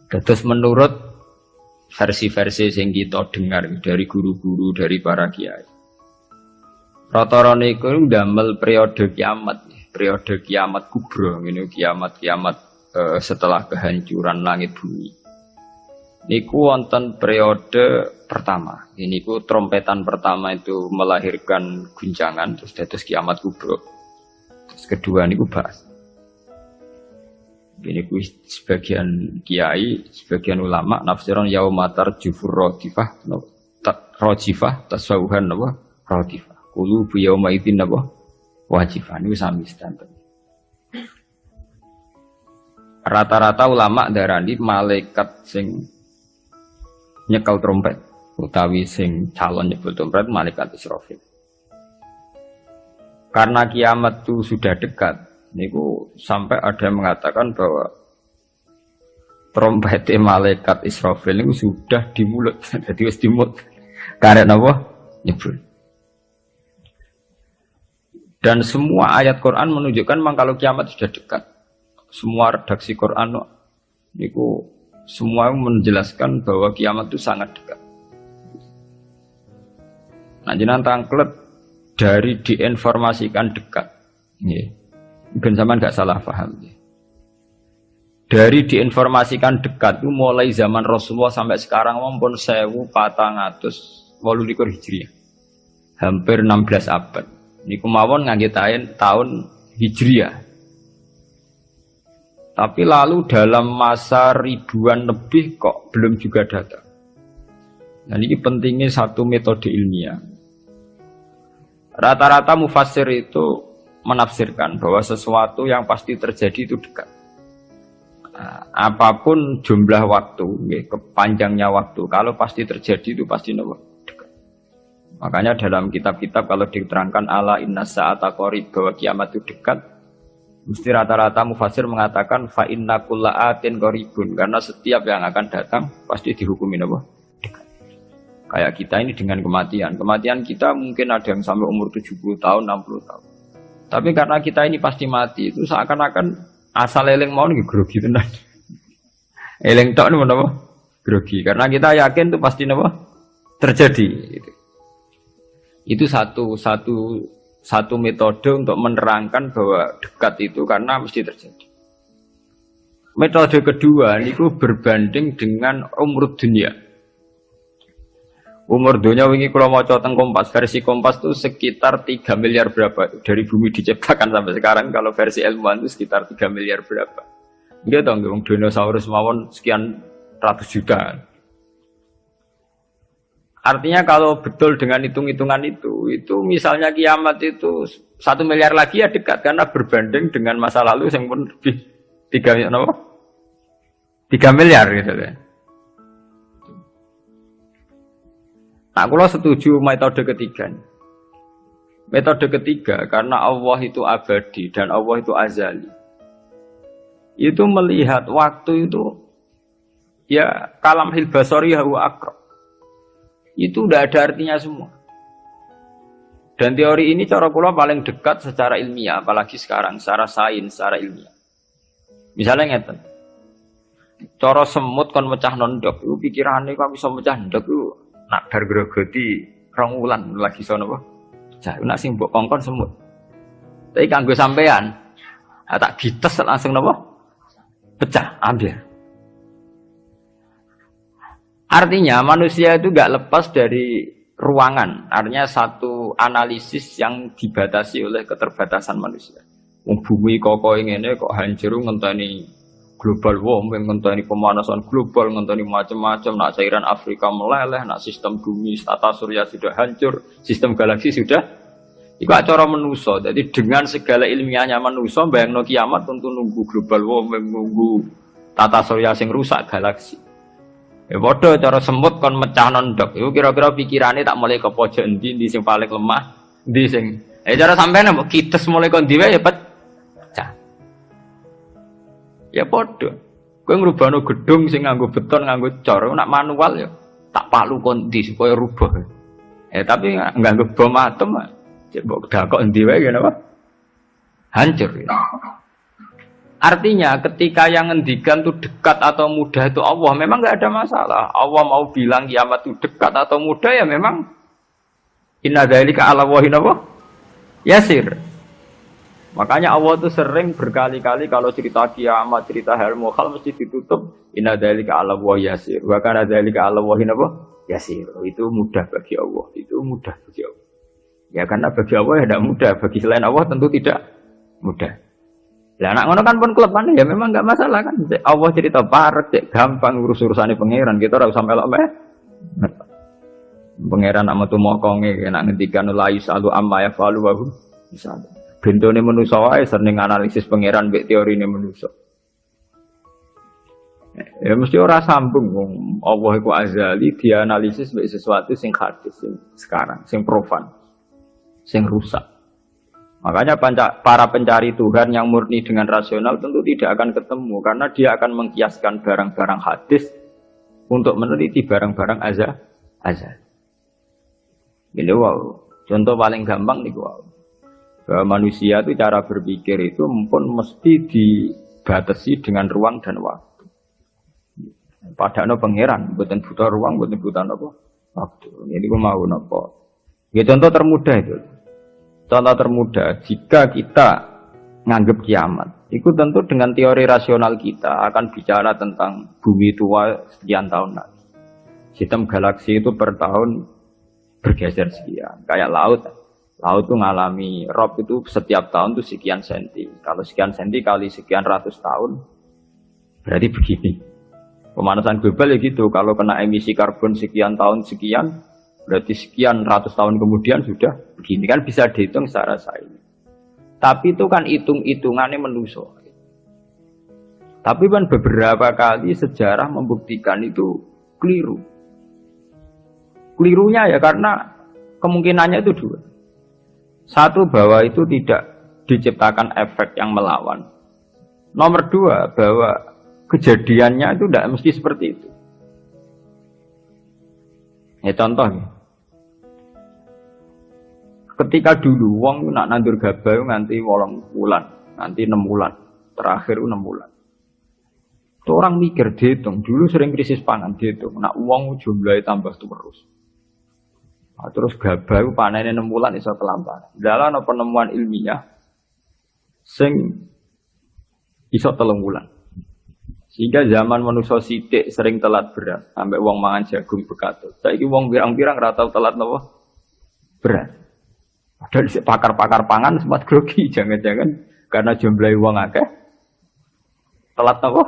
Terus menurut versi-versi yang kita dengar dari guru-guru, dari para kiai, rata-rata niku ndamel periode kiamat kubra, ini kiamat setelah kehancuran langit bumi. Niku wonten periode pertama. Ini ku trompetan pertama itu melahirkan guncangan, terus dados kiamat kubra. Terus kedua niku bahas. Ini ku sebagian kiai, sebagian ulama nafsiran yaumatar jufur rodifah, rojifah tasawuhan apa rodifah. Kulu bu yauma idzin apa wajifah. Ini sami standar. Rata-rata ulama darani malaikat sing nyekel trompet utawi sing calon nyebut trompet malaikat Israfil. Karena kiamat itu sudah dekat, niku sampai ada yang mengatakan bahwa trompet malaikat Israfil itu sudah di mulut, jadi wis di mulut. Karena apa? Nyebut. Dan semua ayat Quran menunjukkan memang kalau kiamat sudah dekat. Semua redaksi Quran niku semua menjelaskan bahwa kiamat itu sangat dekat. Nah, jenengan tangklet dari diinformasikan dekat. Nggih. Ben sampean enggak salah paham nggih. Dari diinformasikan dekat itu mulai zaman Rasulullah sampai sekarang maupun 1428 Hijriah. Hampir 16 abad. Niku mawon ngangge tahun Hijriah. Tapi lalu dalam masa ribuan lebih kok belum juga datang. Nah ini pentingnya satu metode ilmiah. Rata-rata mufassir itu menafsirkan bahwa sesuatu yang pasti terjadi itu dekat. Nah, apapun jumlah waktu, kepanjangnya waktu, kalau pasti terjadi itu pasti dekat. Makanya dalam kitab-kitab kalau diterangkan ala inna sa'ata qarib bahwa kiamat itu dekat, mesti rata-rata mufassir mengatakan fa inna kulla atin qaribun, karena setiap yang akan datang pasti dihukumin apa? Dekat. Kayak kita ini dengan kematian. Kematian kita mungkin ada yang sampai umur 70 tahun, 60 tahun. Tapi karena kita ini pasti mati, itu seakan-akan asal eling mau nggih grogi tenan. Eling tok niku napa? Grogi. Karena kita yakin itu pasti napa? Terjadi gitu. Itu satu metode untuk menerangkan bahwa dekat itu karena mesti terjadi. Metode kedua niku berbanding dengan umur dunia. Umur dunia wingi kula maca teng Kompas, versi Kompas itu sekitar 3 miliar berapa dari bumi diciptakan sampai sekarang. Kalau versi ilmuwan itu sekitar 3 miliar berapa. Nggih to nggih, dinosaurus mawon sekian ratus juta. Artinya kalau betul dengan hitung-hitungan itu misalnya kiamat itu 1 miliar lagi ya dekat karena berbanding dengan masa lalu yang pun lebih 3 miliar gitu kan. Nah, kalau setuju metode ketiga. Metode ketiga karena Allah itu abadi dan Allah itu azali. Itu melihat waktu itu ya kalamhil basari huwa aqrab. Itu udah ada artinya semua. Dan teori ini cara kula paling dekat secara ilmiah, apalagi sekarang secara sains, secara ilmiah. Misalnya ngeten. Cara semut kon mecah ndok, iku pikirane kok bisa mecah ndok iku nak bar grogoti 2 wulan lagi sono apa? Jah nak sing mbok kongkon semut. Tapi kanggo sampean, tak gites langsung napa? Pecah, ambil. Artinya manusia itu enggak lepas dari ruangan. Artinya satu analisis yang dibatasi oleh keterbatasan manusia. Wong bumi kok ngene kok hancur ngenteni global warming, ngenteni pemanasan global, ngenteni macam-macam, nak cairan Afrika meleleh, nak sistem bumi tata surya sudah hancur, sistem galaksi sudah iku acara manusa. Jadi dengan segala ilmiahnya manusa bayangno kiamat tentu nunggu global warming, nunggu tata surya sing rusak galaksi. Ya padha cara semut kon mecah ndok. Iku kira-kira pikirane tak mulai ke pojok endi sing paling lemah, endi sing. Cara sampean mbok kites mulai kon diwe ya pecah. Ya padha. Kowe ngrubahno gedung sing nganggo beton, nganggo cor, nak manual ya tak palu kon ndi supaya rubah. Tapi nganggo bom atom, mbok dakok endi wae ngene apa? Hancur. Ya. Artinya ketika yang ngendikan itu dekat atau mudah itu Allah, memang nggak ada masalah. Allah mau bilang kiamat itu dekat atau mudah ya memang inna dzalika 'ala Allahi yasir. Makanya Allah itu sering berkali-kali kalau cerita kiamat, cerita hal mukhal mesti ditutup inna dzalika 'ala Allahi yasir. Wa kana dzalika 'ala Allahi yasir. Itu mudah bagi Allah, itu mudah bagi Allah. Ya karena bagi Allah ya tidak mudah, bagi selain Allah tentu tidak mudah. Lah anak ngono kan pun kelepan ya memang enggak masalah kan. Allah cerita parek cek gampang urus-urusane pangeran, kita ora usah melok meh. Pangeran nak metu mokonge nak ngendikan la yusalu amma yafalu wa hum yusalu. Bentone manusa wae sering analisis pangeran mbek teorine manusa. Ya mesti ora sambung wong Allah iku azali dianalisis mbek sesuatu sing hadis sing sekarang, sing profan, sing rusak. Makanya para pencari Tuhan yang murni dengan rasional tentu tidak akan ketemu karena dia akan mengkiaskan barang-barang hadis untuk meneliti barang-barang azal. Ini wow. Contoh paling gampang nih wow. Bahwa manusia itu cara berpikir itu pun mesti dibatasi dengan ruang dan waktu. Padahal pangeran, bukan butuh ruang, bukan butuh apa waktu. Ini gue mau apa? Ya contoh termudah itu. Contoh termudah, jika kita nganggap kiamat, itu tentu dengan teori rasional kita akan bicara tentang bumi tua sekian tahun lagi. Sistem galaksi itu per tahun bergeser sekian. Kayak laut itu ngalami rob itu setiap tahun itu sekian senti. Kalau sekian senti kali sekian ratus tahun, berarti begini. Pemanasan global ya gitu, kalau kena emisi karbon sekian tahun sekian, berarti sekian ratus tahun kemudian sudah begini kan bisa dihitung secara sains. Tapi itu kan hitung-hitungannya manusia. Tapi kan beberapa kali sejarah membuktikan itu keliru. Kelirunya ya karena kemungkinannya itu dua. Satu bahwa itu tidak diciptakan efek yang melawan. Nomor dua bahwa kejadiannya itu tidak mesti seperti itu. Ya contoh ketika dulu wong nak nandur gabah nganti 8 bulan, nanti 6 bulan, terakhir 6 bulan. Itu orang mikir dihitung, dulu sering krisis pangan dihitung, nak wong jumlahnya tambah terus. Nah, terus gabah panennya 6 bulan iso kelamparan. Dalam penemuan ilmiah sing iso 3 bulan. Sehingga zaman manusia sithik sering telat beras, sampai wong mangan jagung bekatut. Saiki wong pirang-pirang ora tau telat napa? Beras. Padahal pakar-pakar pangan sempat grogi, jangan-jangan karena jumlah uang akeh telat apa?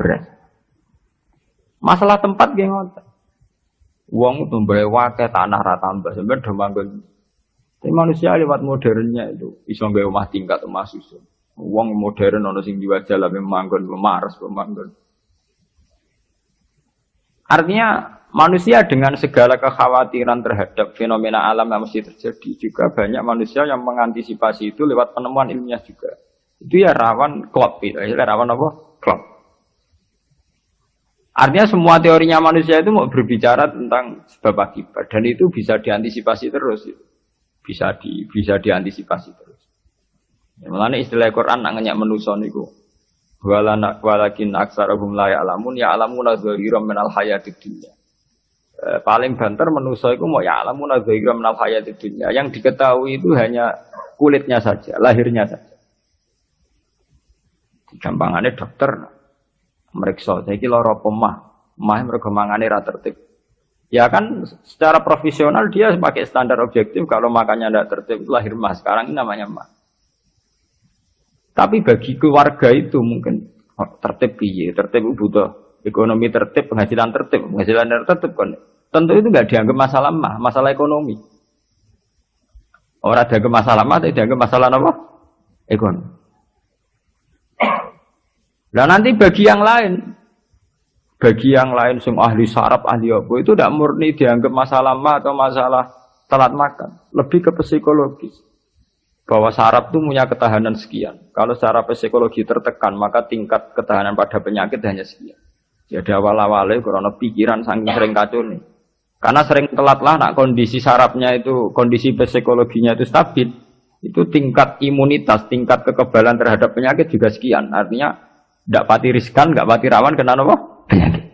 Beras. Masalah tempat nggih ngoten. Wong jumlah akeh tanah ra tambah sampeyan do manggon. Tapi manusia lewat modernnya itu iso nggawe omah tingkat omah susun. Wong modern ana sing diwajah lah manggon memares manggon. Artinya manusia dengan segala kekhawatiran terhadap fenomena alam yang mesti terjadi juga banyak manusia yang mengantisipasi itu lewat penemuan ilmiah juga. Itu ya rawan klop itu, rawan apa? Klop. Artinya semua teorinya manusia itu mau berbicara tentang sebab akibat dan itu bisa diantisipasi terus. Bisa diantisipasi terus. Ya, mulane istilah Quran nak ngenyak manusia niku. Walakin aksarahum la ya'lamun ya'lamuna dhahiran minal hayatid dunya. Paling banter manusia itu mau ya'lamuna dhahiran minal hayatid dunya. Yang diketahui itu hanya kulitnya saja, lahirnya saja. Gampangannya dokter meriksa, saiki lara pemah mergo mangane ra tertib. Ya kan secara profesional dia pakai standar objektif kalau makannya tidak tertib lahir mah. Sekarang ini namanya mah. Tapi bagi keluarga itu mungkin tertib piye, tertib butuh ekonomi tertib, penghasilan tertib kan. Tentu itu enggak dianggap masalah mah, masalah ekonomi. Orang dianggap masalah mah, tapi dianggap masalah apa? Ekonomi. Nah nanti bagi yang lain sing ahli saraf, ahli apa itu tidak murni dianggap masalah mah atau masalah telat makan, lebih ke psikologis. Bahwa saraf itu punya ketahanan sekian. Kalau secara psikologi tertekan, maka tingkat ketahanan pada penyakit hanya sekian. Jadi awal-awalnya karena pikiran saking sering kacau nih. Karena sering telat lah, nak kondisi sarafnya itu, kondisi psikologinya itu stabil, itu tingkat imunitas, tingkat kekebalan terhadap penyakit juga sekian. Artinya tidak pati riskan, nggak pati rawan kena apa? Penyakit.